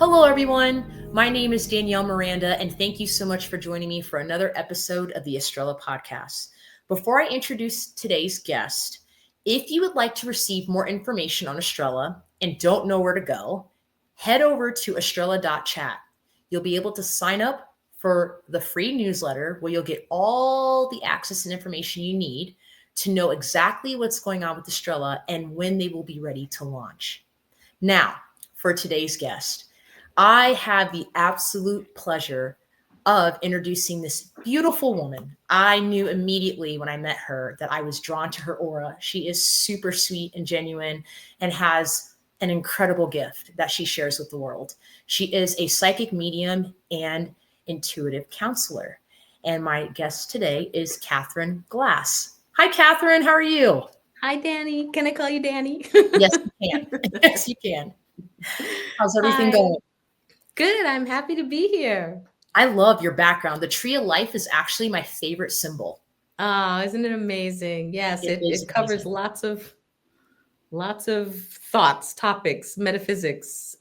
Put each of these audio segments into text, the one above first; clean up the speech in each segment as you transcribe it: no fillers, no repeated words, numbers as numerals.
Hello, everyone. My name is Danielle Miranda, and thank you so much for joining me for another episode of the Estrella Podcast. Before I introduce today's guest, if you would like to receive more information on Estrella and don't know where to go, head over to estrella.chat. You'll be able to sign up for the free newsletter where you'll get all the access and information you need to know exactly what's going on with Estrella and when they will be ready to launch. Now, for today's guest. I have the absolute pleasure of introducing this beautiful woman. I knew immediately when I met her that I was drawn to her aura. She is super sweet and genuine and has an incredible gift that she shares with the world. She is a psychic medium and intuitive counselor. And my guest today is Katherine Glass. Hi, Katherine. How are you? Hi, Danny. Can I call you Danny? Yes, you can. Yes, you can. How's everything Hi. going? Good. I'm happy to be here. I love your background. The tree of life is actually my favorite symbol. Oh, isn't it amazing? Yes, It it, is it covers amazing. lots of thoughts, topics, metaphysics,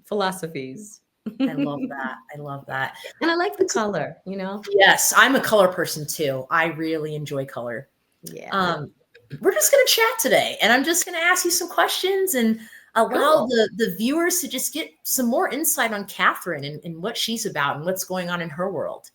philosophies. I love And that. I love that. I like the color. Yes, I'm a color person too. I really enjoy color. Yeah. Um, we're just going to chat today, and I'm just going to ask you some questions and allow Cool. the viewers to just get some more insight on Katherine and what she's about and what's going on in her world.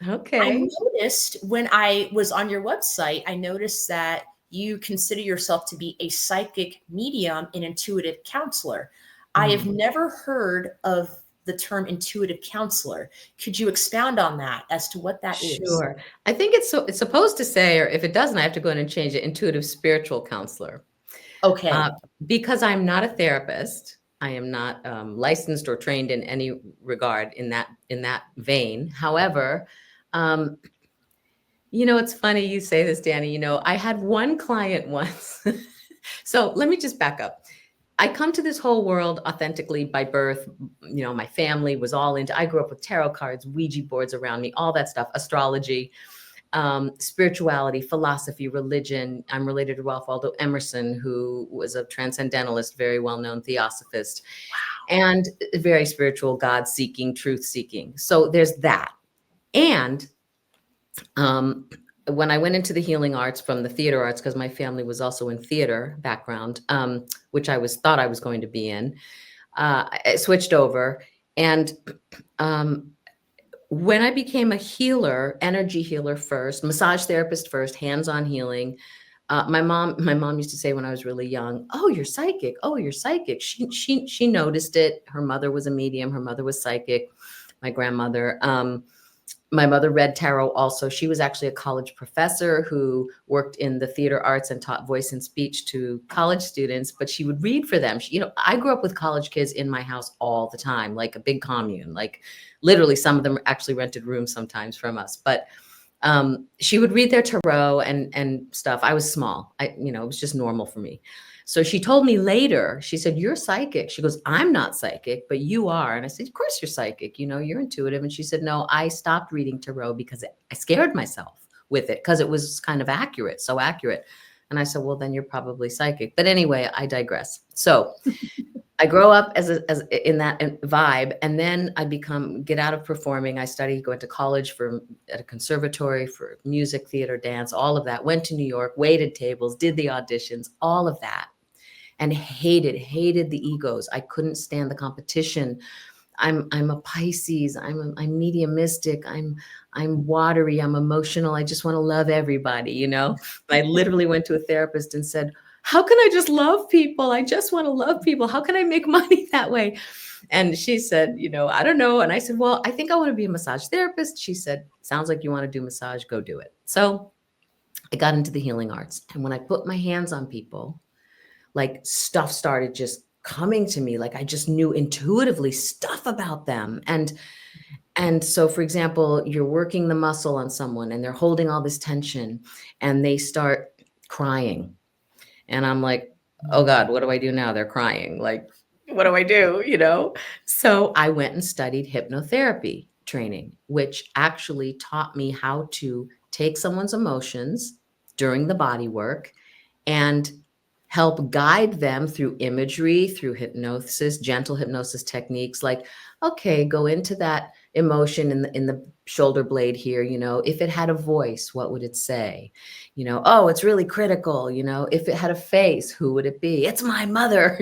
I Okay. noticed when I was on your website, I noticed that you consider yourself to be a psychic medium and intuitive counselor. I have Mhm. never heard of the term intuitive counselor. Could you expound on that as to what that is? Sure. I think it's supposed to say, or if it doesn't, I have to go in and change it, intuitive spiritual counselor. Uh, Okay. because I'm not a therapist, I am not licensed or trained in any regard in that vein. However, um, it's funny you say this, Danny. I had one client once. So let me just back up. I come to this whole world authentically by birth. My family was all into. I grew up with tarot cards, Ouija boards around me, all that stuff, astrology, spirituality, philosophy, religion. I'm related to Ralph Waldo Emerson, who was a transcendentalist, very well-known theosophist, and very spiritual, God-seeking, truth-seeking. So there's that. And um, when I went into the healing arts from the theater arts, because my family was also in theater background, which I thought I was going to be in, I switched over. And um, when I became a healer, energy healer first, massage therapist first, hands-on healing. My mom used to say when I was really young, "Oh, you're psychic. Oh, you're psychic." She noticed it. Her mother was a medium. Her mother was psychic. My grandmother. My mother read tarot also. She was actually a college professor who worked in the theater arts and taught voice and speech to college students, but she would read for them. I grew up with college kids in my house all the time, like a big commune. Like literally some of them actually rented rooms sometimes from us. But she would read their tarot and stuff. I was small. It was just normal for me. So she told me later, she said, "You're psychic." She goes, "I'm not psychic, but you are." And I said, "Of course you're psychic. You're intuitive." And she said, "No, I stopped reading tarot because I scared myself with it because it was kind of accurate, so accurate." And I said, "Well, then you're probably psychic." But anyway, I digress. So I grow up as in that vibe, and then I get out of performing. I went to college at a conservatory for music, theater, dance, all of that. Went to New York, waited tables, did the auditions, all of that, and hated the egos. I couldn't stand the competition. I'm a Pisces. I'm mediumistic. I'm watery. I'm emotional. I just want to love everybody. I literally went to a therapist and said, "How can I just love people? I just want to love people. How can I make money that way?" And she said, "I don't know." And I said, "Well, I think I want to be a massage therapist." She said, "Sounds like you want to do massage. Go do it." So I got into the healing arts. And when I put my hands on people, like stuff started just coming to me. Like I just knew intuitively stuff about them. And so, for example, you're working the muscle on someone and they're holding all this tension and they start crying. And I'm like, "Oh God, what do I do now? They're crying. Like, what do I do?" So I went and studied hypnotherapy training, which actually taught me how to take someone's emotions during the body work and help guide them through imagery, through hypnosis, gentle hypnosis techniques, like, okay, go into that emotion in the shoulder blade here. If it had a voice, what would it say? Oh, it's really critical. If it had a face, who would it be? It's my mother.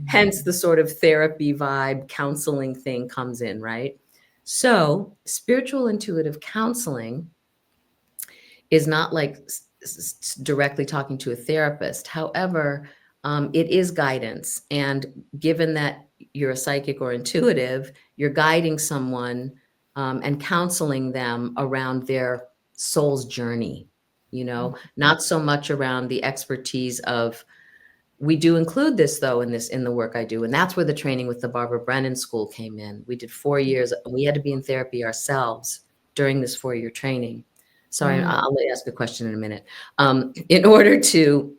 Hence the sort of therapy vibe, counseling thing comes in, right? So spiritual intuitive counseling is not like directly talking to a therapist. However, it is guidance. And given that you're a psychic or intuitive, you're guiding someone and counseling them around their soul's journey, not so much around the expertise of. We do include this though in the work I do, and that's where the training with the Barbara Brennan School came in. We did 4 years. We had to be in therapy ourselves during this 4-year training. Sorry, I'll let you ask a question in a minute. In order to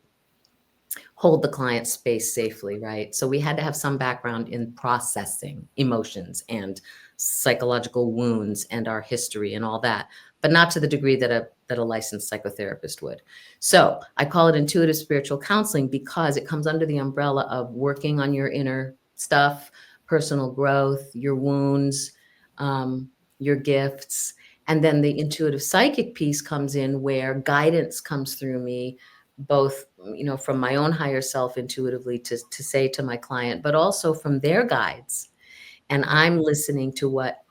hold the client's space safely, right? So we had to have some background in processing emotions and psychological wounds and our history and all that, but not to the degree that a licensed psychotherapist would. So I call it intuitive spiritual counseling because it comes under the umbrella of working on your inner stuff, personal growth, your wounds, your gifts. And then the intuitive psychic piece comes in where guidance comes through me, both, from my own higher self intuitively to say to my client, but also from their guides. And I'm listening to what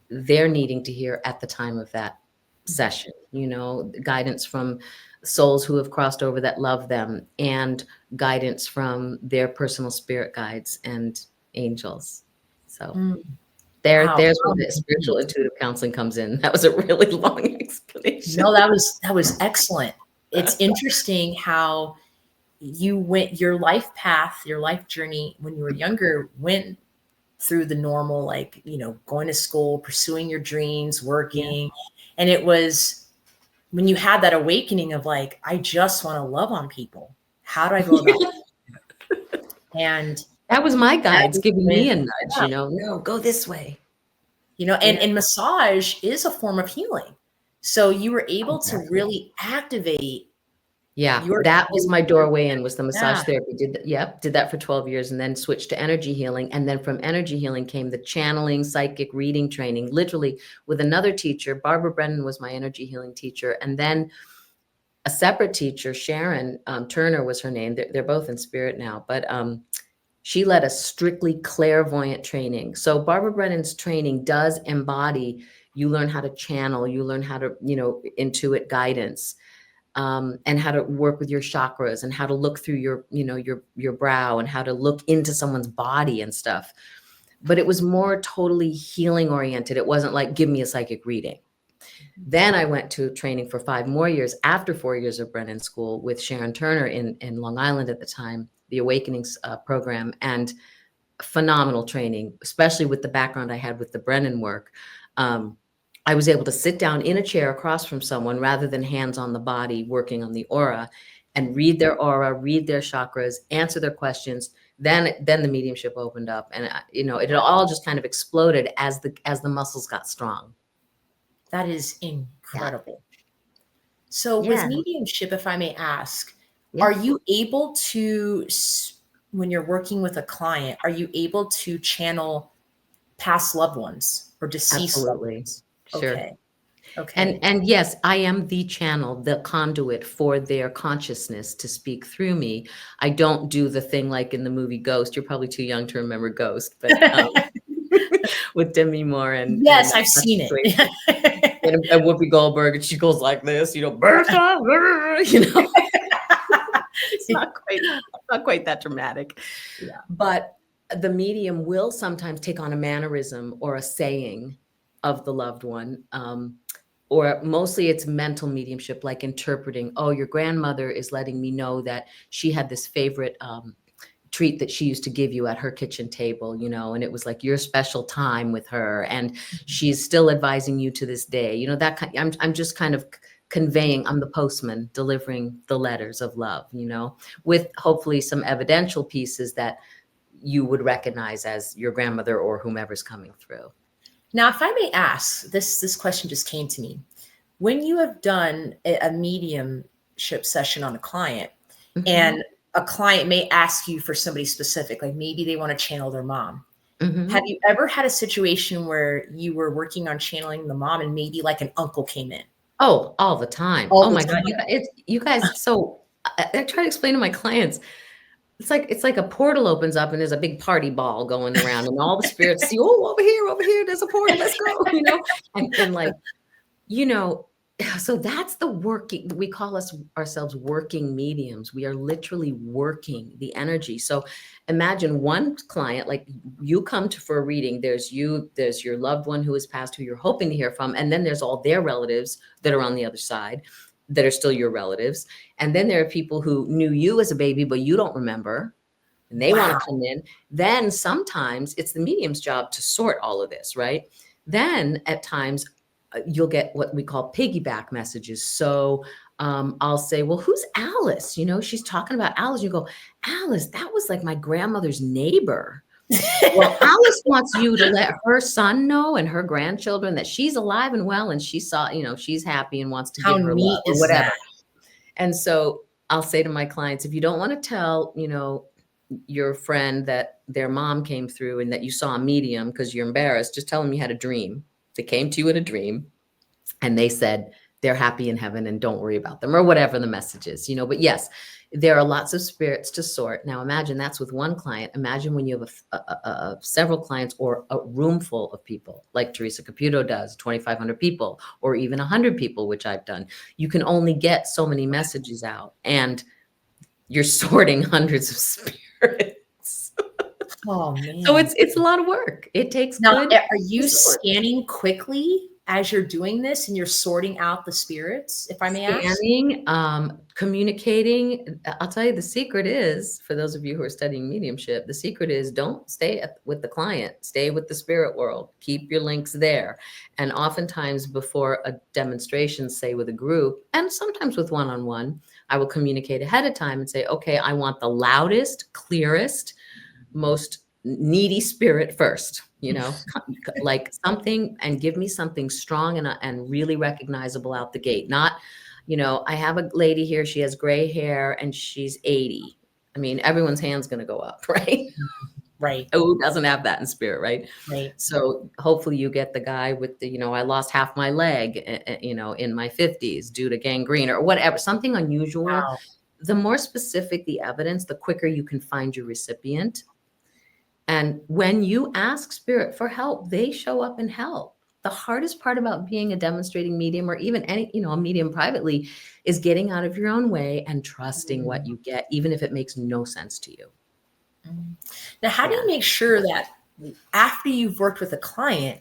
they're needing to hear at the time of that session, guidance from souls who have crossed over that love them, and guidance from their personal spirit guides and angels. So there's where the spiritual intuitive counseling comes in. That was a really long explanation. No, that was excellent. It's interesting how your life path, your life journey when you were younger went through the normal, like, going to school, pursuing your dreams, working. Yeah. And it was when you had that awakening of like, I just want to love on people. How do I go about it? And that was my guides giving me a nudge, no, go this way. And massage is a form of healing. So you were able to really activate. Yeah, that was my doorway in, was the massage therapy. Did that for 12 years and then switched to energy healing. And then from energy healing came the channeling, psychic reading training, literally with another teacher. Barbara Brennan was my energy healing teacher. And then a separate teacher, Sharon Turner was her name. They're both in spirit now, but she led a strictly clairvoyant training. So Barbara Brennan's training does embody, you learn how to channel, you learn how to, intuit guidance. And how to work with your chakras and how to look through your brow and how to look into someone's body and stuff. But it was more totally healing oriented. It wasn't like, give me a psychic reading. Then I went to training for 5 more years after 4 years of Brennan School with Sharon Turner in Long Island at the time, the Awakenings program, and phenomenal training, especially with the background I had with the Brennan work. I was able to sit down in a chair across from someone rather than hands on the body working on the aura, and read their aura, read their chakras, answer their questions. Then the mediumship opened up, and it all just kind of exploded as the muscles got strong. That is incredible. Yeah. So with mediumship, if I may ask, are you able to, when you're working with a client, are you able to channel past loved ones or deceased loved ones? Sure. Okay. And yes, I am the channel, the conduit for their consciousness to speak through me. I don't do the thing like in the movie Ghost. You're probably too young to remember Ghost, but with Demi Moore and yes, I've seen it. and Whoopi Goldberg, and she goes like this, Bertha, it's not quite that dramatic. Yeah. But the medium will sometimes take on a mannerism or a saying of the loved one, or mostly it's mental mediumship, like interpreting, oh, your grandmother is letting me know that she had this favorite treat that she used to give you at her kitchen table, and it was like your special time with her, and she's still advising you to this day, that kind. I'm just kind of conveying, I'm the postman delivering the letters of love, with hopefully some evidential pieces that you would recognize as your grandmother or whomever's coming through. Now, if I may ask, this question just came to me. When you have done a mediumship session on a client, and a client may ask you for somebody specific, like maybe they want to channel their mom. Have Mhm. you ever had a situation where you were working on channeling the mom and maybe like an uncle came in Oh, all the time. all Oh the my God, time? you guys, so I try to explain to my clients, it's like a portal opens up and there's a big party ball going around and all the spirits see, "Oh, over here, there's a portal, let's go," And like, you know, so that's the working, we call ourselves working mediums. We are literally working the energy. So imagine one client, like you come to for a reading, there's your loved one who has passed who you're hoping to hear from, and then there's all their relatives that are on the other side that are still your relatives. And then there are people who knew you as a baby, but you don't remember, and they want Wow. to come in. Then sometimes it's the medium's job to sort all of this, right? Then at times you'll get what we call piggyback messages. So I'll say, "Well, who's Alice? She's talking about Alice." You go, "Alice, that was like my grandmother's neighbor." Well, Alice wants you to let her son know and her grandchildren that she's alive and well, and she's happy and wants to How give her love neat or is whatever. that? And so I'll say to my clients, if you don't want to tell, your friend that their mom came through and that you saw a medium because you're embarrassed, just tell them you had a dream. They came to you in a dream and they said they're happy in heaven and don't worry about them or whatever the message is, But yes, there are lots of spirits to sort. Now imagine that's with one client. Imagine when you have several clients or a room full of people like Teresa Caputo does, 2,500 people or even 100 people, which I've done. You can only get so many messages out and you're sorting hundreds of spirits. Oh So man. it's a lot of work. It takes Now, good are you sort. scanning quickly as you're doing this and you're sorting out the spirits, if I may ask? Scanning, communicating. I'll tell you the secret is, for those of you who are studying mediumship, the secret is don't stay with the client, stay with the spirit world. Keep your links there. And oftentimes before a demonstration, say with a group, and sometimes with one-on-one, I will communicate ahead of time and say, okay, I want the loudest, clearest, most needy spirit first, like something, and give me something strong and really recognizable out the gate. Not, I have a lady here, she has gray hair and she's 80. I mean, everyone's hand's going to go up, right? Right, Who doesn't have that in spirit, right? right. So hopefully you get the guy with the, I lost half my leg, in my 50s due to gangrene or whatever, something unusual. Wow. The more specific the evidence, the quicker you can find your recipient. And when you ask spirit for help, they show up and help. The hardest part about being a demonstrating medium or even a medium privately is getting out of your own way and trusting what Mm, you get, even if it makes no sense to you. mm. Now, how do Yeah. you make sure that after you've worked with a client,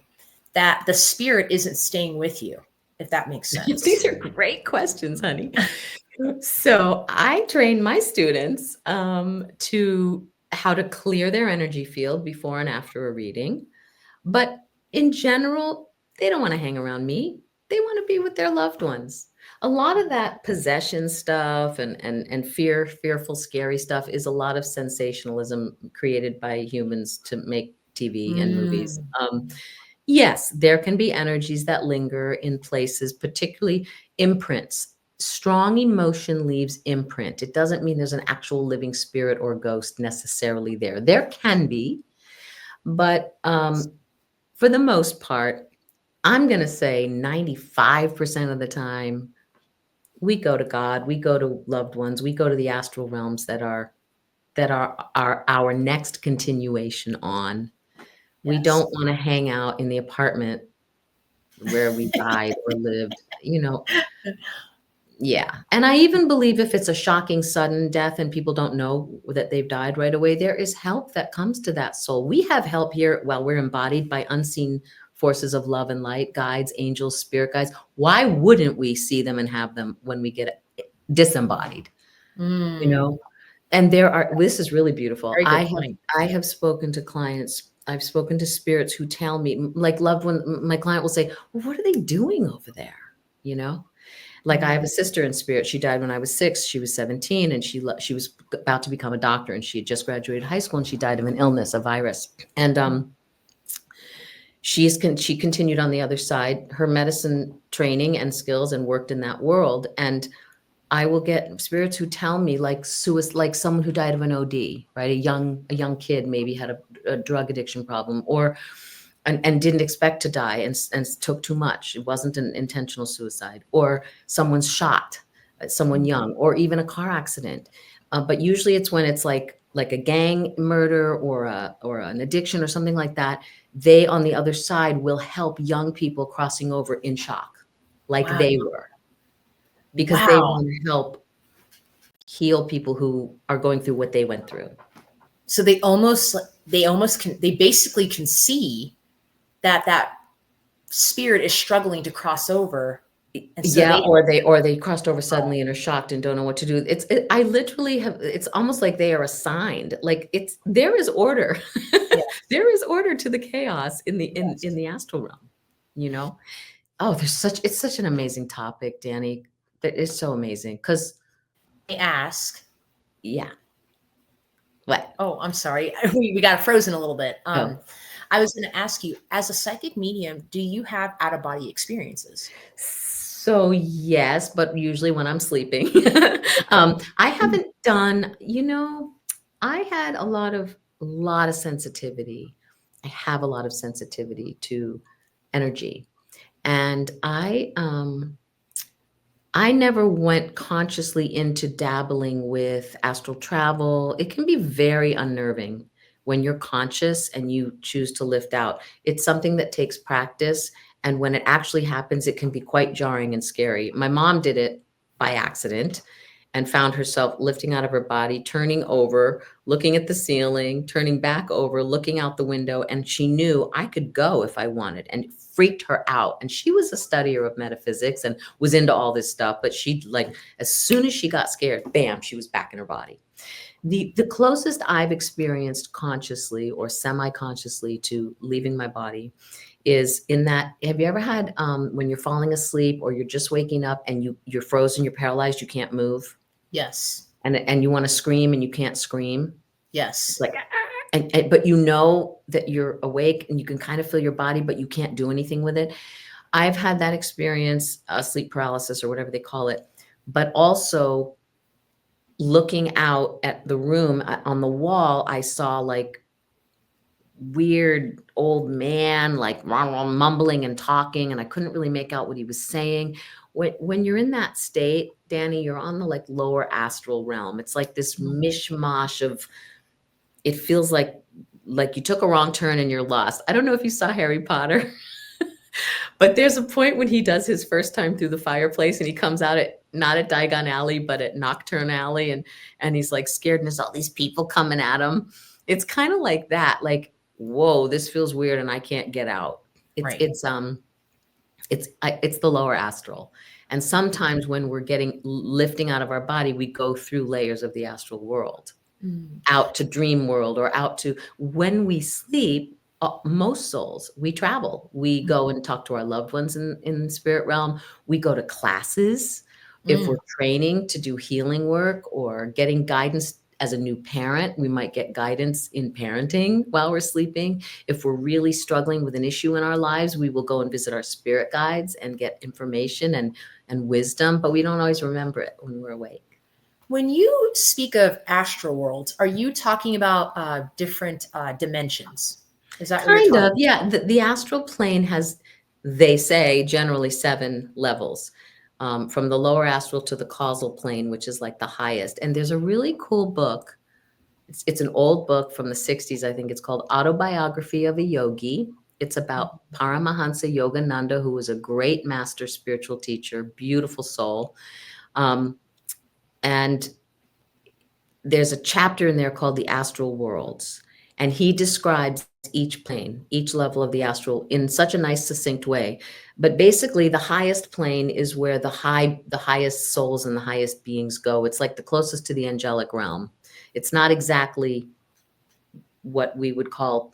that the spirit isn't staying with you, if that makes sense? These are great questions, honey. So I train my students to how to clear their energy field before and after a reading. But in general, they don't want to hang around me. They want to be with their loved ones. A lot of that possession stuff and fearful, scary stuff is a lot of sensationalism created by humans to make TV and movies. Mm, Yes, there can be energies that linger in places, particularly imprints. Strong emotion leaves imprint. It doesn't mean there's an actual living spirit or ghost necessarily there. There can be, but for the most part, I'm going to say 95% of the time, we go to God, we go to loved ones, we go to the astral realms that are our next continuation on. We yes. don't want to hang out in the apartment where we died or lived, Yeah. And I even believe if it's a shocking sudden death and people don't know that they've died right away, there is help that comes to that soul. We have help here while we're embodied by unseen forces of love and light, guides, angels, spirit guides. Why wouldn't we see them and have them when we get disembodied? You Mm, know? And this is really beautiful. very I good have point. I have spoken to clients, I've spoken to spirits who tell me, like loved one, my client will say, well, what are they doing over there? You know? Like I have Mm, a sister in spirit. She died when I was 6. She was 17 and she was about to become a doctor and she had just graduated high school and she died of an illness, a virus. And she continued on the other side, her medicine training and skills and worked in that world. And I will get spirits who tell me like like someone who died of an OD, right? A young kid maybe had a drug addiction problem, or and didn't expect to die and took too much. It wasn't an intentional suicide, or someone's shot, someone young, or even a car accident. But usually it's when it's like a gang murder or an addiction or something like that. They on the other side will help young people crossing over in shock, like Wow. they were, because they Wow. want to help heal people who are going through what they went through. So they basically can see that spirit is struggling to cross over, and so Yeah, they or they crossed over suddenly and are shocked and don't know what to do. I literally have, it's almost like they are assigned. Like there is order. yeah, There is order to the chaos in yes. the astral realm, you know? Oh, it's such an amazing topic, Danny. That is so amazing. Cause I ask. yeah. What? Oh, I'm sorry. We got frozen a little bit. Oh. I was going to ask you, as a psychic medium, do you have out of body experiences? So yes, but usually when I'm sleeping. I haven't done, I had a lot of sensitivity. I have a lot of sensitivity to energy. And I never went consciously into dabbling with astral travel. It can be very unnerving when you're conscious and you choose to lift out. It's something that takes practice. And when it actually happens, it can be quite jarring and scary. My mom did it by accident and found herself lifting out of her body, turning over, looking at the ceiling, turning back over, looking out the window. And she knew I could go if I wanted, and it freaked her out. And she was a studier of metaphysics and was into all this stuff. But she, like, as soon as she got scared, bam, she was back in her body. The closest I've experienced consciously or semi-consciously to leaving my body is in that, have you ever had when you're falling asleep or you're just waking up and you're frozen, you're paralyzed, you can't move, Yes. and you want to scream and you can't scream? It's Yes. like, and but you know that you're awake and you can kind of feel your body, but you can't do anything with it. I've had that experience, sleep paralysis or whatever they call it, but also looking out at the room, on the wall, I saw like weird old man, like mumbling and talking, and I couldn't really make out what he was saying. When you're in that state, Danny, you're on the like lower astral realm. It's like this mishmash of, it feels like you took a wrong turn and you're lost. I don't know if you saw Harry Potter, but there's a point when he does his first time through the fireplace and he comes out at, not at Diagon Alley, but at Nocturne Alley, and he's like scared and there's all these people coming at him. It's kind of like that, like, whoa, this feels weird and I can't get out. It's Right. it's it's the lower astral. And sometimes when we're getting lifting out of our body, we go through layers of the astral world, Mm. out to dream world, or out to, when we sleep, most souls, we travel. We go and talk to our loved ones in the spirit realm. We go to classes. If Mm. we're training to do healing work or getting guidance as a new parent, we might get guidance in parenting while we're sleeping. If we're really struggling with an issue in our lives, we will go and visit our spirit guides and get information and wisdom, but we don't always remember it when we're awake. When you speak of astral worlds, are you talking about different dimensions? Is that what you're Kind talking of, yeah. The astral plane has, they say, generally 7 levels, from the lower astral to the causal plane, which is like the highest. And there's a really cool book. It's an old book from the 60s, I think. It's called Autobiography of a Yogi. It's about Paramahansa Yogananda, who was a great master spiritual teacher, beautiful soul. And there's a chapter in there called the astral worlds, and he describes each plane, each level of the astral, in such a nice succinct way. But basically the highest plane is where the highest souls and the highest beings go. It's like the closest to the angelic realm. It's not exactly what we would call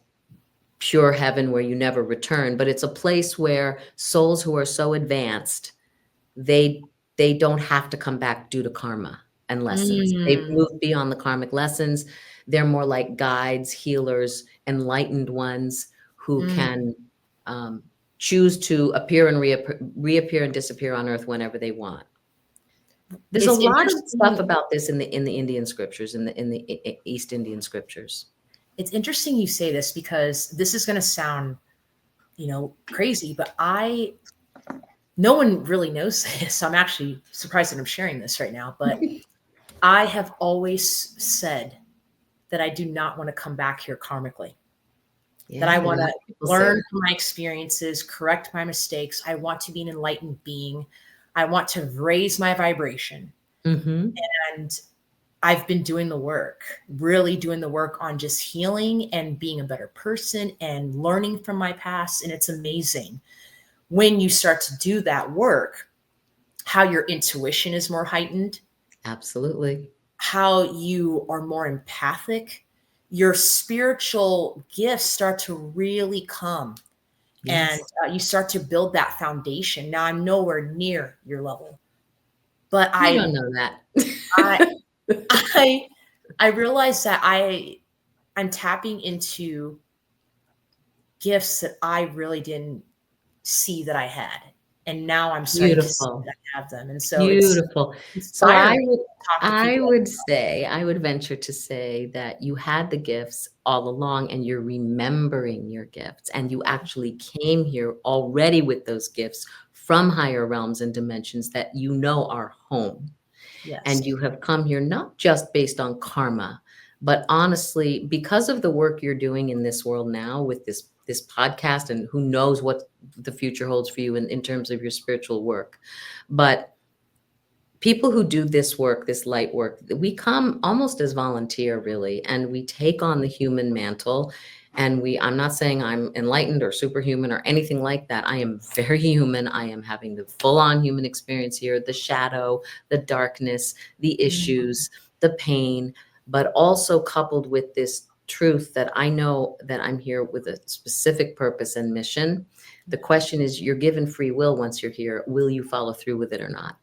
pure heaven where you never return, but it's a place where souls who are so advanced, they don't have to come back due to karma and lessons. They've Mm. moved beyond the karmic lessons. They're more like guides, healers, enlightened ones who Mm. can choose to appear and reappear and disappear on earth whenever they want. There's a It's lot of stuff interesting. about this in the Indian scriptures, in the East Indian scriptures. It's interesting you say this because this is going to sound, crazy, but no one really knows this. So I'm actually surprised that I'm sharing this right now, but I have always said that I do not want to come back here karmically, that I Yeah, a want lot to of people say learn that. from my experiences, correct my mistakes. I want to be an enlightened being. I want to raise my vibration. Hmm. And I've been doing the work, really doing the work on just healing and being a better person and learning from my past. And it's amazing when you start to do that work, how your intuition is more heightened, Absolutely. how you are more empathic, your spiritual gifts start to really come, and Yes. you start to build that foundation. Now I'm nowhere near your level, but You don't know I, that. I, I realize that I'm tapping into gifts that I really didn't see that I had. And now I'm starting to see Beautiful. that I have them. And so it's Beautiful. So inspiring to talk to I people would say, I would venture to say that you had the gifts all along and you're remembering your gifts, and you actually came here already with those gifts from higher realms and dimensions that you know are home. like, And yes. you have come here not just based on karma, but honestly, because of the work you're doing in this world now with this podcast, and who knows what the future holds for you in terms of your spiritual work. But people who do this work, this light work, we come almost as volunteer, really, and we take on the human mantle. And I'm not saying I'm enlightened or superhuman or anything like that. I am very human. I am having the full on human experience here, the shadow, the darkness, the Mm, issues, the pain, but also coupled with this truth that I know that I'm here with a specific purpose and mission. The question is, you're given free will once you're here. Will you follow through with it or not?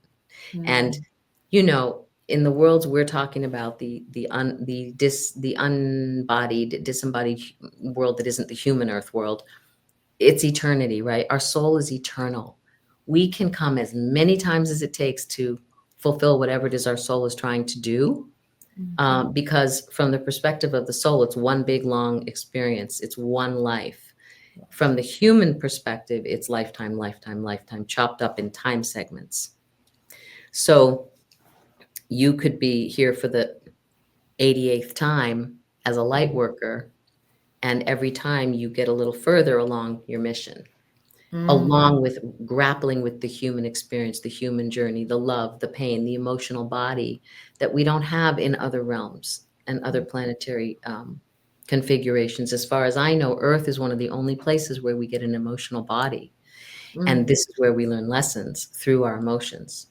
And mm, in the worlds we're talking about, the unbodied, disembodied world that isn't the human earth world, it's eternity, right? Our soul is eternal. We can come as many times as it takes to fulfill whatever it is our soul is trying to do. mhm. Because from the perspective of the soul, it's one big long experience. It's one life. From the human perspective, it's lifetime, lifetime, lifetime, chopped up in time segments. So you could be here for the 88th time as a light worker, and every time you get a little further along your mission, Mm, along with grappling with the human experience, the human journey, the love, the pain, the emotional body that we don't have in other realms and other planetary configurations. As far as I know, Earth is one of the only places where we get an emotional body. And mm. this is where we learn lessons through our emotions.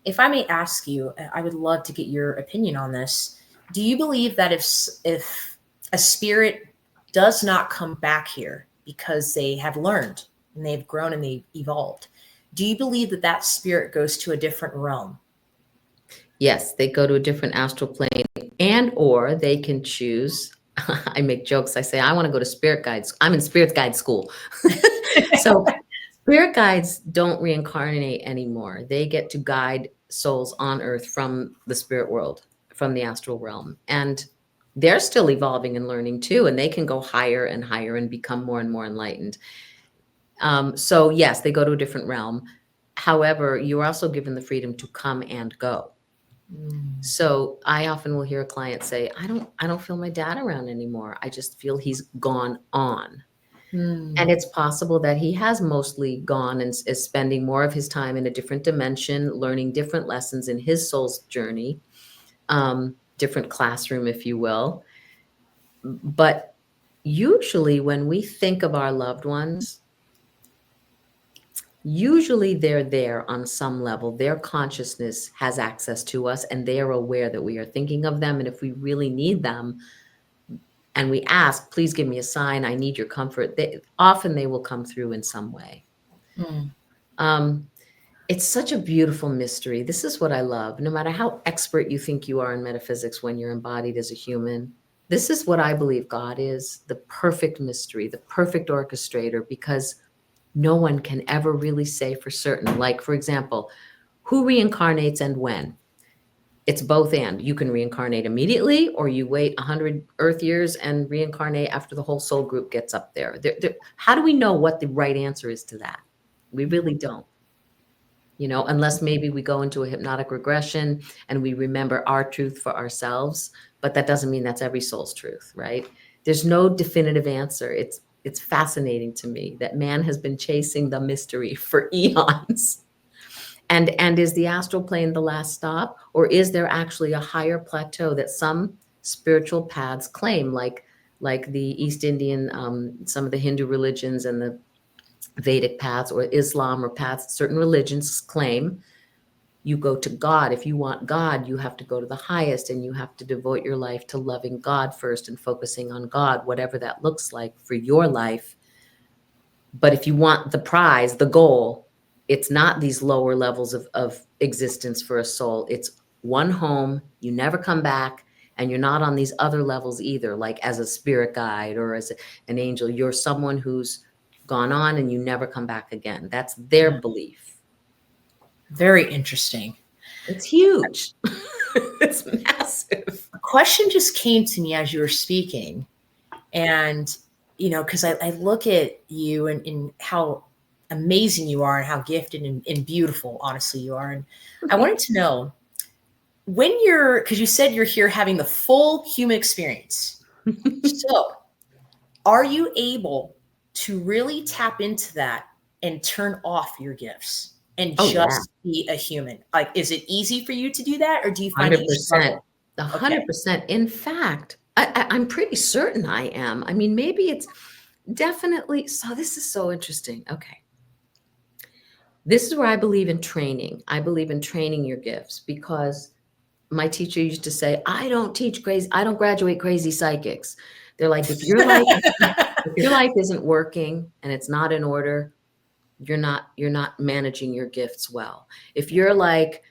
If I may ask you, I would love to get your opinion on this. Do you believe that if a spirit does not come back here because they have learned and they've grown and they've evolved, do you believe that that spirit goes to a different realm? Yes, they go to a different astral plane, and or they can choose. I make jokes. I say, I want to go to spirit guides. I'm in spirit guide school. So spirit guides don't reincarnate anymore. They get to guide souls on earth from the spirit world, from the astral realm. And they're still evolving and learning too. And they can go higher and higher and become more and more enlightened. So yes, they go to a different realm. However, you're also given the freedom to come and go. Mm, So I often will hear a client say, I don't feel my dad around anymore. I just feel he's gone on. And mm, it's possible that he has mostly gone and is spending more of his time in a different dimension, learning different lessons in his soul's journey, different classroom, if you will. But usually when we think of our loved ones, usually they're there on some level. Their consciousness has access to us and they are aware that we are thinking of them. And if we really need them, and we ask, please give me a sign, I need your comfort, often they will come through in some way. mm, Um, it's such a beautiful mystery. This is what I love. No matter how expert you think you are in metaphysics when you're embodied as a human, this is what I believe God is, the perfect mystery, the perfect orchestrator, because no one can ever really say for certain. Like, for example, Who reincarnates and when? It's both and. You can reincarnate immediately, or you wait 100 Earth years and reincarnate after the whole soul group gets up there. How do we know what the right answer is to that? We really don't. Unless maybe we go into a hypnotic regression and we remember our truth for ourselves, but that doesn't mean that's every soul's truth, right? There's no definitive answer. It's fascinating to me that man has been chasing the mystery for eons. And is the astral plane the last stop, or is there actually a higher plateau that some spiritual paths claim, like the East Indian, some of the Hindu religions and the Vedic paths, or Islam, or paths certain religions claim? You go to God. If you want God, you have to go to the highest, and you have to devote your life to loving God first and focusing on God, whatever that looks like for your life. But if you want the prize, the goal, it's not these lower levels of existence for a soul. It's one home, you never come back, and you're not on these other levels either, like as a spirit guide or as an angel. You're someone who's gone on and you never come back again. That's their belief. Very interesting. It's huge. It's massive. A question just came to me as you were speaking. And, because I look at you and how amazing you are and how gifted and beautiful, honestly, you are. And I wanted to know, because you said you're here having the full human experience. So are you able to really tap into that and turn off your gifts and be a human? Like, is it easy for you to do that, or do you find 100%? 100%. In fact, I'm pretty certain I am. I mean, maybe it's definitely. So this is so interesting. Okay. This is where I believe in training. I believe in training your gifts, because my teacher used to say, I don't graduate crazy psychics. They're like, if your life isn't working and it's not in order, you're not managing your gifts well. If you're like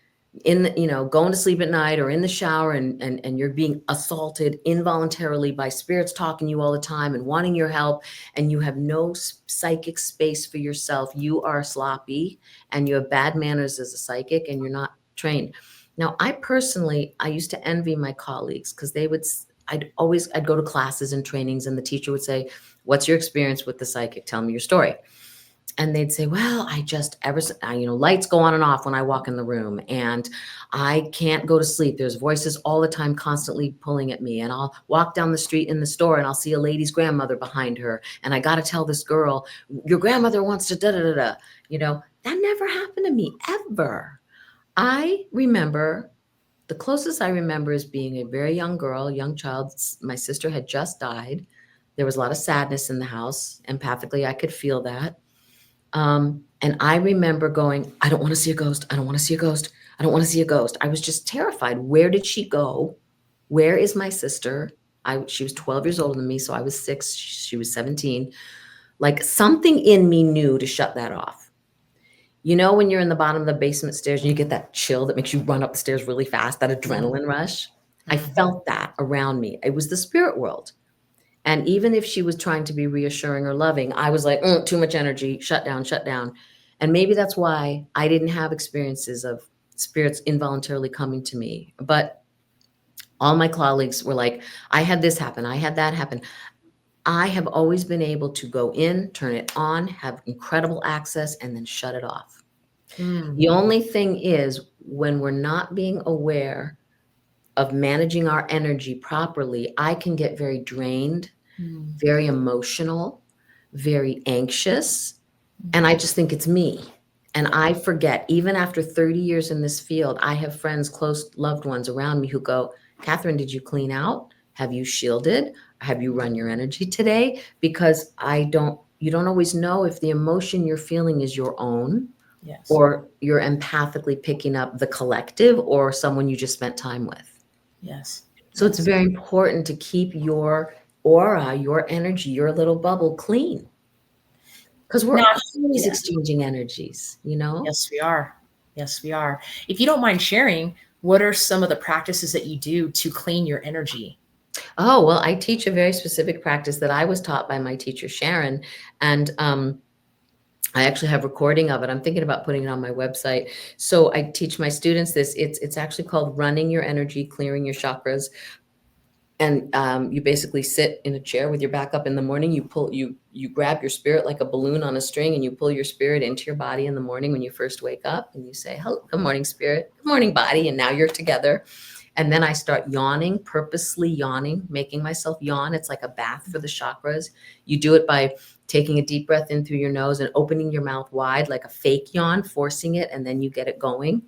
going to sleep at night or in the shower and you're being assaulted involuntarily by spirits talking to you all the time and wanting your help, and you have no psychic space for yourself, you are sloppy and you have bad manners as a psychic and you're not trained. Now, I used to envy my colleagues, because I'd go to classes and trainings, and the teacher would say, what's your experience with the psychic? Tell me your story. And they'd say, well, lights go on and off when I walk in the room, and I can't go to sleep. There's voices all the time, constantly pulling at me. And I'll walk down the street in the store and I'll see a lady's grandmother behind her. And I got to tell this girl, your grandmother wants to da-da-da-da. That never happened to me ever. I remember, the closest I remember is being a very young girl, young child. My sister had just died. There was a lot of sadness in the house. Empathically, I could feel that. And I remember going, I don't want to see a ghost. I don't want to see a ghost. I don't want to see a ghost. I was just terrified. Where did she go? Where is my sister? She was 12 years older than me, so I was 6. She was 17. Like, something in me knew to shut that off. When you're in the bottom of the basement stairs and you get that chill that makes you run up the stairs really fast, that adrenaline rush. I felt that around me. It was the spirit world. And even if she was trying to be reassuring or loving, I was like, too much energy, shut down. And maybe that's why I didn't have experiences of spirits involuntarily coming to me. But all my colleagues were like, I had this happen, I had that happen. I have always been able to go in, turn it on, have incredible access, and then shut it off. The only thing is, when we're not being aware of managing our energy properly, I can get very drained, very emotional, very anxious. And I just think it's me. And I forget, even after 30 years in this field, I have friends, close loved ones around me who go, Katherine, did you clean out? Have you shielded? Have you run your energy today? Because you don't always know if the emotion you're feeling is your own, or you're empathically picking up the collective or someone you just spent time with. Yes. So it's very important to keep your aura, your energy, your little bubble clean. Because we're always exchanging energies, Yes, we are. Yes, we are. If you don't mind sharing, what are some of the practices that you do to clean your energy? Oh, well, I teach a very specific practice that I was taught by my teacher, Sharon. And I actually have recording of it. I'm thinking about putting it on my website. So I teach my students this. It's actually called running your energy, clearing your chakras. And you basically sit in a chair with your back up in the morning. You grab your spirit like a balloon on a string, and you pull your spirit into your body in the morning when you first wake up, and you say, "Hello, good morning, spirit. Good morning, body." And now you're together. And then I start yawning, purposely yawning, making myself yawn. It's like a bath for the chakras. You do it by taking a deep breath in through your nose and opening your mouth wide like a fake yawn, forcing it, and then you get it going.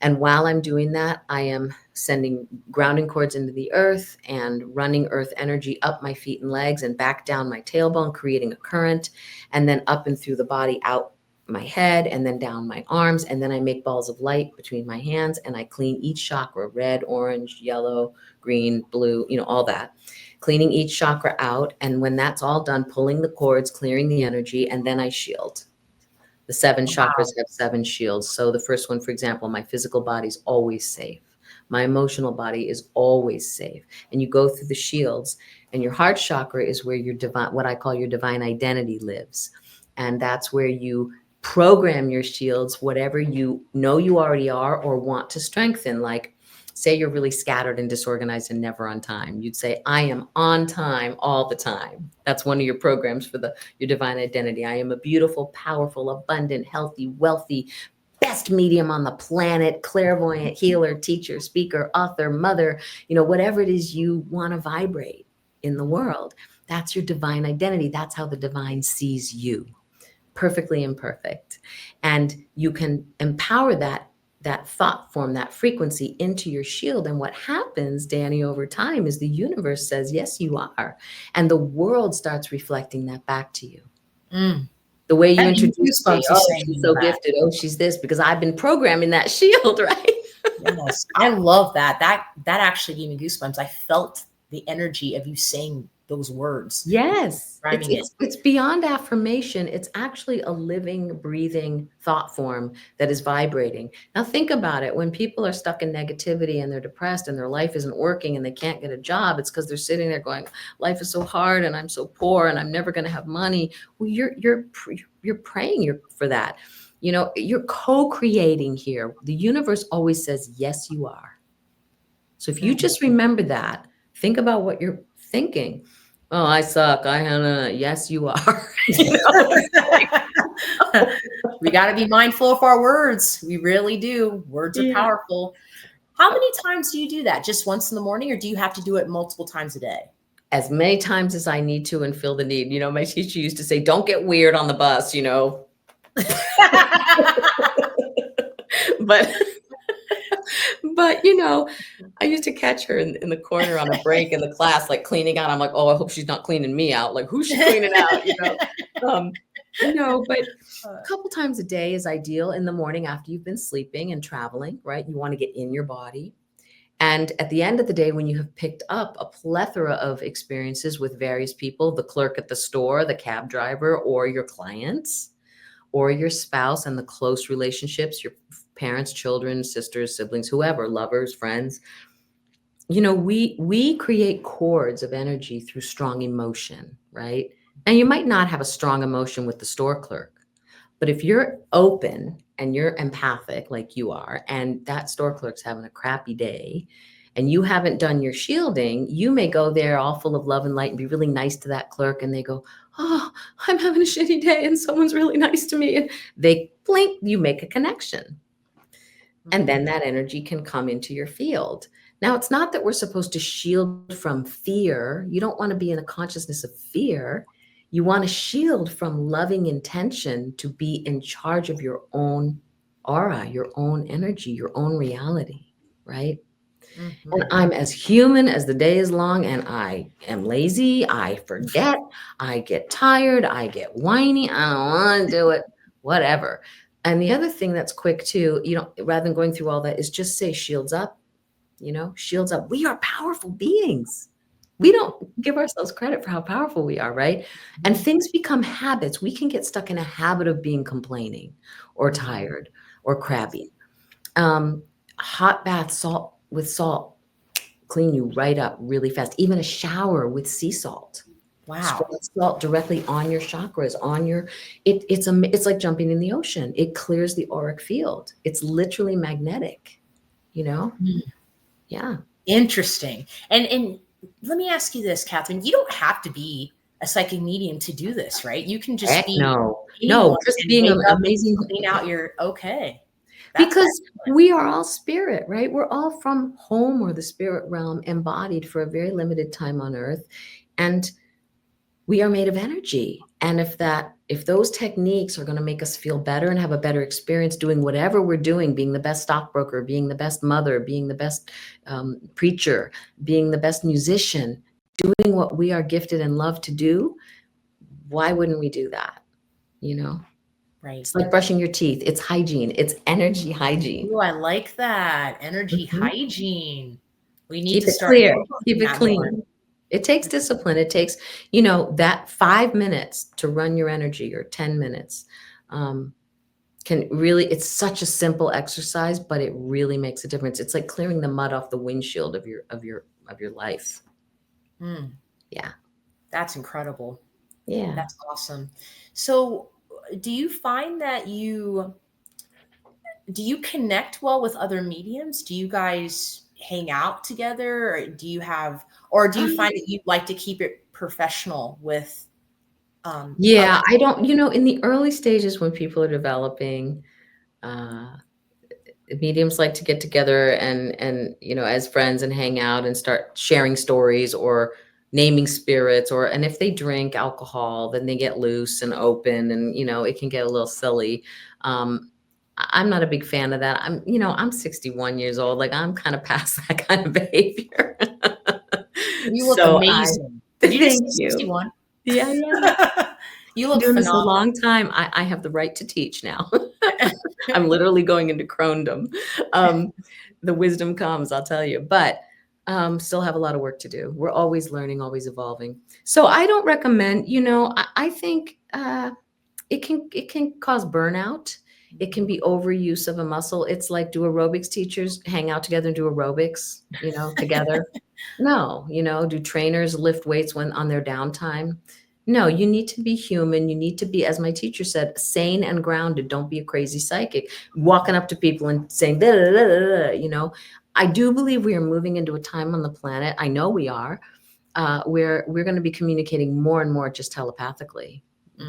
And while I'm doing that, I am sending grounding cords into the earth and running earth energy up my feet and legs and back down my tailbone, creating a current, and then up and through the body, out my head, and then down my arms. And then I make balls of light between my hands, and I clean each chakra: red, orange, yellow, green, blue, all that. Cleaning each chakra out. And when that's all done, pulling the cords, clearing the energy, and then I shield. The 7 chakras Wow. have 7 shields. So the first one, for example, my physical body is always safe. My emotional body is always safe. And you go through the shields, and your heart chakra is where your divine, what I call your divine identity, lives. And that's where you program your shields, whatever you know you already are or want to strengthen. Like, say you're really scattered and disorganized and never on time. You'd say, "I am on time all the time." That's one of your programs for your divine identity. I am a beautiful, powerful, abundant, healthy, wealthy, best medium on the planet, clairvoyant, healer, teacher, speaker, author, mother, whatever it is you want to vibrate in the world. That's your divine identity. That's how the divine sees you. Perfectly imperfect. And you can empower that thought form, that frequency into your shield. And what happens, Danny, over time is the universe says, yes, you are. And the world starts reflecting that back to you. Mm. The way you That gave me introduce me, goosebumps you oh, saying she's all so that. gifted. Oh, she's this, because I've been programming that shield, right? Yes, I love that. That actually gave me goosebumps. I felt the energy of you saying those words, Yes, it's rhyming it. it's it's beyond affirmation. It's actually a living, breathing thought form that is vibrating. Now think about it. When people are stuck in negativity and they're depressed and their life isn't working and they can't get a job, it's because they're sitting there going, "Life is so hard and I'm so poor and I'm never going to have money." Well, you're praying for that. You're co-creating here. The universe always says, "Yes, you are." So if you Mm. just remember that, think about what you're thinking. "Oh, I suck. Yes, you are." It's like, We got to be mindful of our words. We really do. Words are yeah. powerful. How many times do you do that? Just once in the morning, or do you have to do it multiple times a day? As many times as I need to and feel the need. My teacher used to say, "Don't get weird on the bus," but but I used to catch her in the corner on a break in the class, like cleaning out. I'm like, "Oh, I hope she's not cleaning me out. Like, who's she cleaning out?" Um, no, but a couple times a day is ideal in the morning after you've been sleeping and traveling, right? You want to get in your body. And at the end of the day, when you have picked up a plethora of experiences with various people, the clerk at the store, the cab driver, or your clients, or your spouse and the close relationships, your parents, children, sisters, siblings, whoever, lovers, friends, we create cords of energy through strong emotion, right? And you might not have a strong emotion with the store clerk, but if you're open and you're empathic like you are, and that store clerk's having a crappy day, and you haven't done your shielding, you may go there all full of love and light and be really nice to that clerk, and they go, "Oh, I'm having a shitty day and someone's really nice to me." And they blink, you make a connection. And then that energy can come into your field. Now, it's not that we're supposed to shield from fear. You don't want to be in a consciousness of fear. You want to shield from loving intention to be in charge of your own aura, your own energy, your own reality, right? And Mhm. I'm as human as the day is long, and I am lazy. I forget. I get tired. I get whiny. I don't want to do it, whatever. And the other thing that's quick too, rather than going through all that, is just say, "Shields up," shields up. We are powerful beings. We don't give ourselves credit for how powerful we are, right? And things become habits. We can get stuck in a habit of being complaining or Mhm. tired or Yes. crabby. Hot bath salt with salt clean you right up really fast. Even a shower with sea salt. Wow. Straight salt directly on your chakras, on your it's like jumping in the ocean. It clears the auric field. It's literally magnetic, you know? Hmm. Yeah. Interesting. And let me ask you this, Catherine. You don't have to be a psychic medium to do this, right? You can just Heck be no. No, anyone just and being wake an up and amazing clean out your okay. That's because excellent. we are all spirit, right? We're all from home or the spirit realm embodied for a very limited time on earth. And we are made of energy. And if those techniques are going to make us feel better and have a better experience doing whatever we're doing, being the best stockbroker, being the best mother, being the best preacher, being the best musician, doing what we are gifted and love to do, why wouldn't we do that? You know, Right. it's like brushing your teeth. It's hygiene. It's energy hygiene. Ooh, I like that. Energy Mhm. hygiene. We need Keep to it start clear. Keep implementing it that more. clean. It takes discipline. It takes, that 5 minutes to run your energy or 10 minutes. Um, can really, it's such a simple exercise, but it really makes a difference. It's like clearing the mud off the windshield of your life. Mm, Yeah. that's incredible. Yeah. That's awesome. So, do you find that do you connect well with other mediums? Do you guys hang out together, or do you find that you like to keep it professional with other? Yeah. I don't, in the early stages when people are developing, uh, mediums like to get together and as friends and hang out and start sharing stories or naming spirits, and if they drink alcohol then they get loose and open, and it can get a little silly. I'm not a big fan of that. I'm 61 years old. Like, I'm kind of past that kind of behavior. You look So I amazing. Did you just thank say you. 61? Yeah, yeah. You Been look doing this a phenomenal. long time. I have the right to teach now. I'm literally going into crondom. Um, the wisdom comes, I'll tell you, but still have a lot of work to do. We're always learning, always evolving. So I don't recommend, I think it can cause burnout. It can be overuse of a muscle. It's like, do aerobics teachers hang out together and do aerobics, together? No, do trainers lift weights when on their downtime? No, you need to be human. You need to be, as my teacher said, sane and grounded. Don't be a crazy psychic, walking up to people and saying, "Da, da, da, da, da," I do believe we are moving into a time on the planet. I know we are, where we're going to be communicating more and more just telepathically.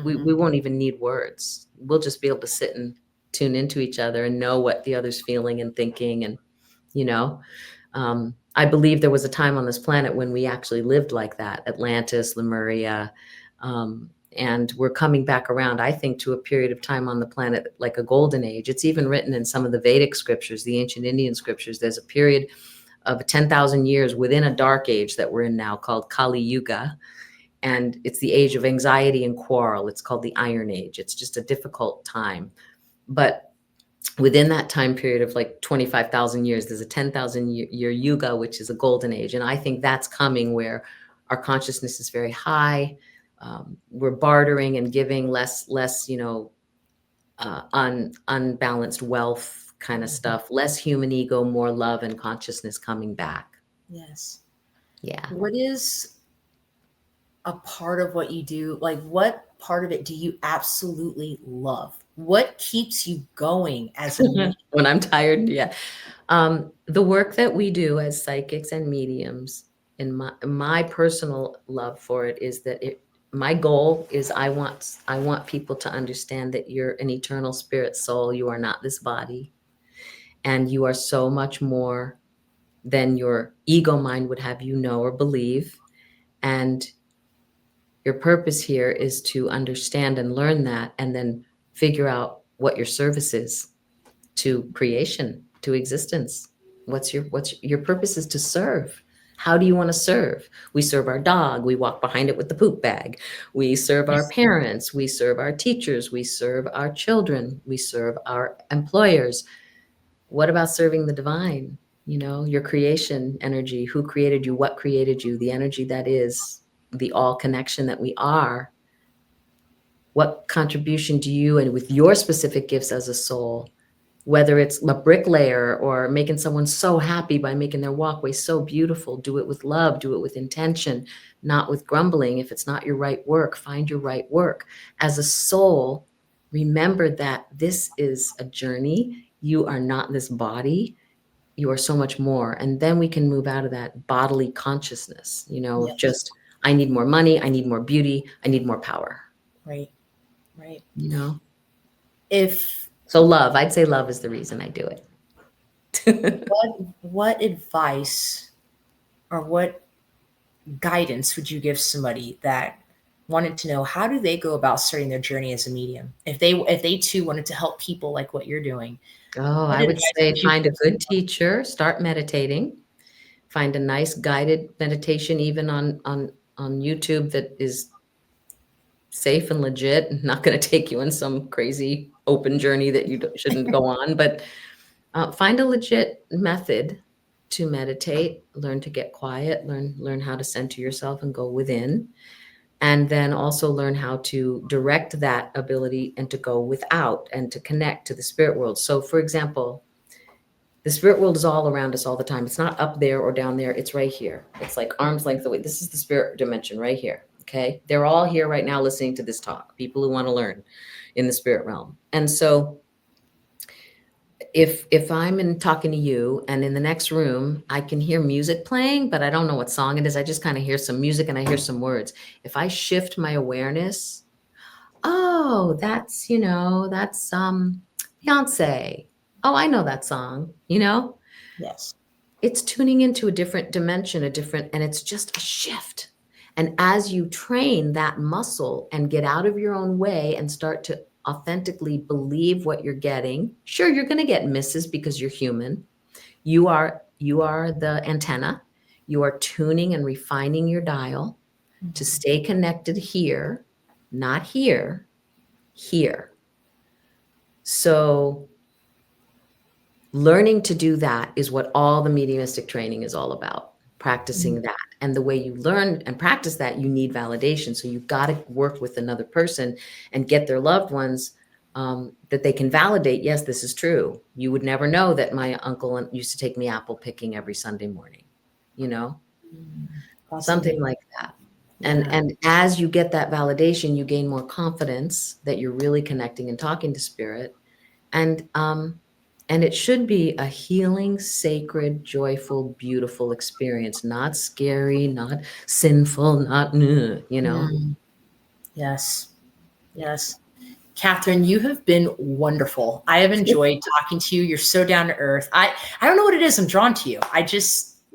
We Mhm. won't even need words. We'll just be able to sit and tune into each other and know what the other's feeling and thinking. And, you know, I believe there was a time on this planet when we actually lived like that, Atlantis, Lemuria. And we're coming back around, I think, to a period of time on the planet like a golden age. It's even written in some of the Vedic scriptures, the ancient Indian scriptures. There's a period of 10,000 years within a dark age that we're in now called Kali Yuga. And it's the age of anxiety and quarrel. It's called the Iron Age. It's just a difficult time. But within that time period of like 25,000 years, there's a 10,000 year yuga, which is a golden age. And I think that's coming where our consciousness is very high. We're bartering and giving less, unbalanced wealth kind of stuff, less human ego, more love and consciousness coming back. Yes. Yeah. What is a part of what you do? Like, what part of it do you absolutely love? What keeps you going as a medium? When I'm tired, yeah. The work that we do as psychics and mediums, and my personal love for it is that my goal is I want people to understand that you're an eternal spirit soul. You are not this body, and you are so much more than your ego mind would have you know or believe. And your purpose here is to understand and learn that, and then figure out what your service is to creation, to existence. What's your purpose is to serve. How do you want to serve? We serve our dog, we walk behind it with the poop bag. We serve our parents, we serve our teachers, we serve our children, we serve our employers. What about serving the divine? Your creation energy, who created you, what created you, the energy that is the all connection that we are. What contribution do you, and with your specific gifts as a soul, Whether it's a bricklayer or making someone so happy by making their walkway so beautiful, do it with love, do it with intention, not with grumbling. If it's not your right work, find your right work. As a soul, remember that this is a journey. You are not this body. You are so much more. And then we can move out of that bodily consciousness, of Yes. just, I need more money, I need more beauty, I need more power, Right. Right. you know? If So love, I'd say love is the reason I do it. what advice or what guidance would you give somebody that wanted to know how do they go about starting their journey as a medium? If they too wanted to help people like what you're doing, Oh, what I would advice say would you find a give good someone? teacher, start meditating, find a nice guided meditation, even on YouTube, that is safe and legit, and not going to take you in some crazy open journey that you shouldn't go on. But find a legit method to meditate, learn to get quiet, learn how to center yourself and go within, and then also learn how to direct that ability and to go without and to connect to the spirit world. So, for example, the spirit world is all around us all the time. It's not up there or down there. It's right here. It's like arm's length away. This is the spirit dimension right here. Okay. They're all here right now listening to this talk, people who want to learn in the spirit realm. And so if I'm talking to you and in the next room, I can hear music playing, but I don't know what song it is. I just kind of hear some music and I hear some words. If I shift my awareness, oh, that's Beyonce. Oh, I know that song, Yes. It's tuning into a different dimension, and it's just a shift. And as you train that muscle and get out of your own way and start to authentically believe what you're getting, sure, you're going to get misses because you're human. You are the antenna. You are tuning and refining your dial to stay connected here, not here, here. So learning to do that is what all the mediumistic training is all about, practicing that. And the way you learn and practice that, you need validation. So you've got to work with another person and get their loved ones that they can validate. Yes, this is true. You would never know that my uncle used to take me apple picking every Sunday morning, something Possibly. like that. Yeah. And as you get that validation, you gain more confidence that you're really connecting and talking to spirit. And it should be a healing, sacred, joyful, beautiful experience, not scary, not sinful, not, Mm. Yes. Yes. Catherine, you have been wonderful. I have enjoyed talking to you. You're so down to earth. I don't know what it is. I'm drawn to you.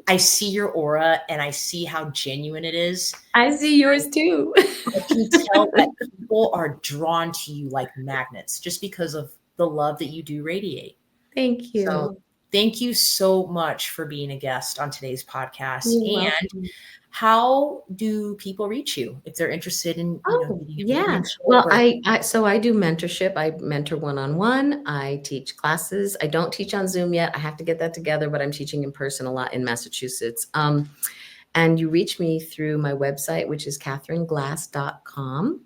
I see your aura and I see how genuine it is. I see yours too. I can tell that people are drawn to you like magnets just because of the love that you do radiate. Thank So you. thank you so much for being a guest on today's podcast. You're And welcome. how do people reach you if they're interested in, Oh, getting yeah. information Well, or I do mentorship. I mentor one-on-one. I teach classes. I don't teach on Zoom yet. I have to get that together, but I'm teaching in person a lot in Massachusetts. And you reach me through my website, which is katherineglass.com.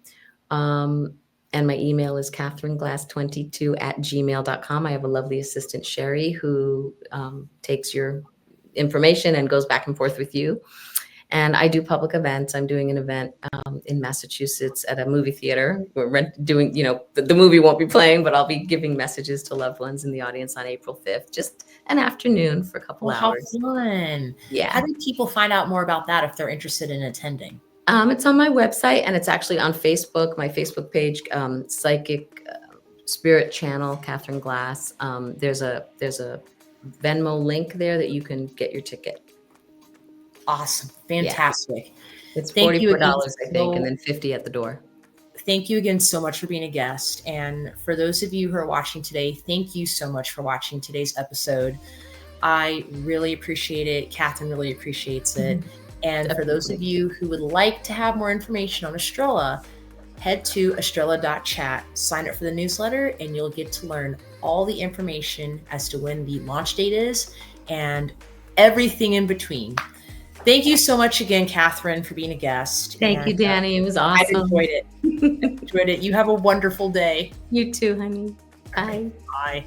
And my email is katherineglass22@gmail.com. I have a lovely assistant, Sherry, who takes your information and goes back and forth with you. And I do public events. I'm doing an event in Massachusetts at a movie theater. We're doing, the movie won't be playing, but I'll be giving messages to loved ones in the audience on April 5th, just an afternoon for a couple well, how hours. fun. How Yeah. do people find out more about that if they're interested in attending? It's on my website and it's actually on Facebook, my Facebook page, Psychic Spirit Channel, Katherine Glass. There's a Venmo link there that you can get your ticket. Awesome. Yeah. Fantastic. It's Thank you again. $44, I think, and then $50 at the door. Thank you again so much for being a guest. And for those of you who are watching today, thank you so much for watching today's episode. I really appreciate it. Catherine really appreciates it. And for those of you who would like to have more information on Estrella, head to estrella.chat, sign up for the newsletter, and you'll get to learn all the information as to when the launch date is and everything in between. Thank you so much again, Catherine, for being a guest. Thank you, Danny. It was awesome. I enjoyed it. You have a wonderful day. You too, honey. Bye. Bye.